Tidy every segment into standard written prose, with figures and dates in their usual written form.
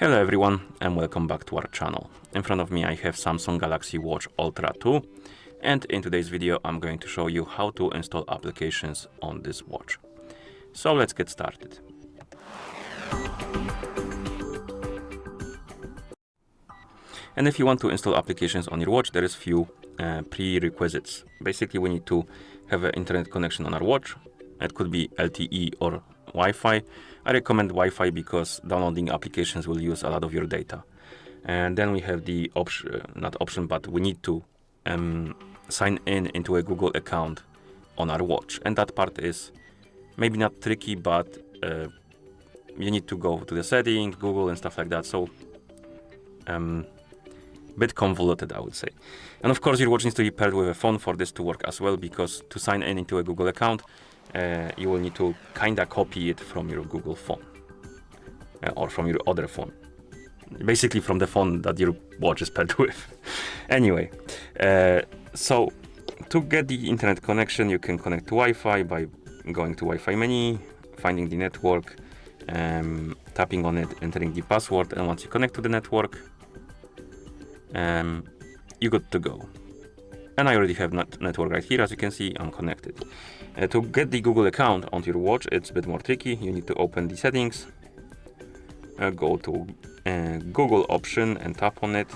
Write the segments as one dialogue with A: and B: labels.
A: Hello everyone and welcome back to our channel. In front of me I have Samsung Galaxy Watch Ultra2, and in today's video I'm going to show you how to install applications on this watch. So let's get started. And if you want to install applications on your watch, there is few prerequisites. Basically we need to have an internet connection on our watch. It could be LTE or Wi-Fi. I recommend Wi-Fi because downloading applications will use a lot of your data. And then we have the option, but we need to sign in into a Google account on our watch. And that part is maybe not tricky, but you need to go to the settings, Google and stuff like that. So bit convoluted, I would say. And of course your watch needs to be paired with a phone for this to work as well, because to sign in into a Google account, you will need to kinda copy it from your Google phone or from your other phone, basically from the phone that your watch is paired with. Anyway, so to get the internet connection, you can connect to Wi-Fi by going to Wi-Fi menu, finding the network, tapping on it, entering the password, and once you connect to the network, you're good to go. And I already have network right here. As you can see, I'm connected. To get the Google account onto your watch, it's a bit more tricky. You need to open the settings, go to Google option and tap on it,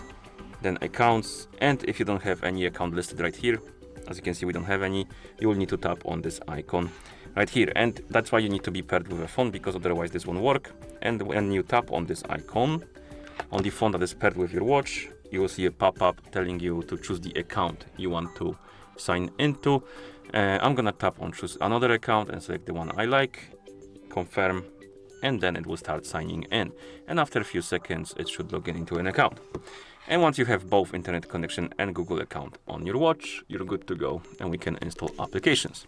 A: then accounts. And if you don't have any account listed right here, as you can see, we don't have any, you will need to tap on this icon right here. And that's why you need to be paired with a phone, because otherwise this won't work. And when you tap on this icon on the phone that is paired with your watch, you will see a pop-up telling you to choose the account you want to sign into. I'm gonna tap on choose another account and select the one I like, confirm, and then it will start signing in. And after a few seconds, it should log in into an account. And once you have both internet connection and Google account on your watch, you're good to go, and we can install applications.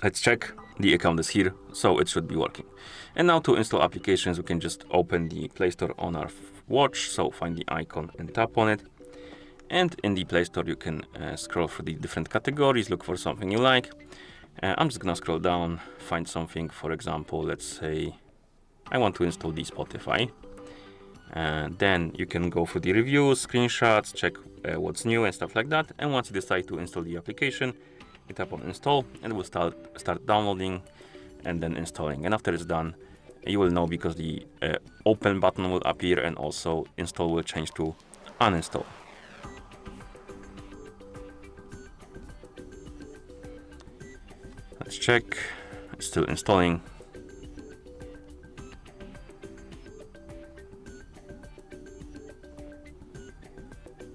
A: Let's check. The account is here, so it should be working. And now to install applications, we can just open the Play Store on our watch. So find the icon and tap on it. And in the Play Store, you can scroll through the different categories, look for something you like. I'm just gonna scroll down, find something. For example, let's say I want to install the Spotify. Then you can go through the reviews, screenshots, check what's new and stuff like that. And once you decide to install the application, you tap on install and it will start downloading and then installing. And after it's done, you will know because the open button will appear, and also install will change to uninstall. Let's check. It's still installing.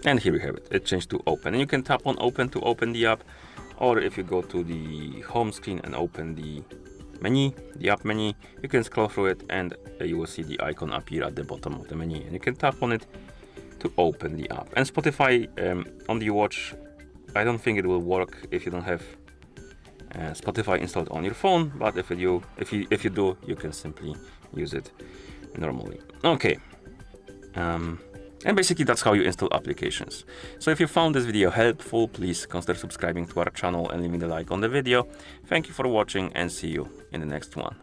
A: And here we have it. It changed to open. And you can tap on open to open the app. Or if you go to the home screen and open the menu, the app menu, you can scroll through it and you will see the icon appear at the bottom of the menu. And you can tap on it to open the app. And Spotify on the watch, I don't think it will work if you don't have Spotify installed on your phone. But if you do, you can simply use it normally. Okay. And basically that's how you install applications. So if you found this video helpful, please consider subscribing to our channel and leaving a like on the video. Thank you for watching and see you in the next one.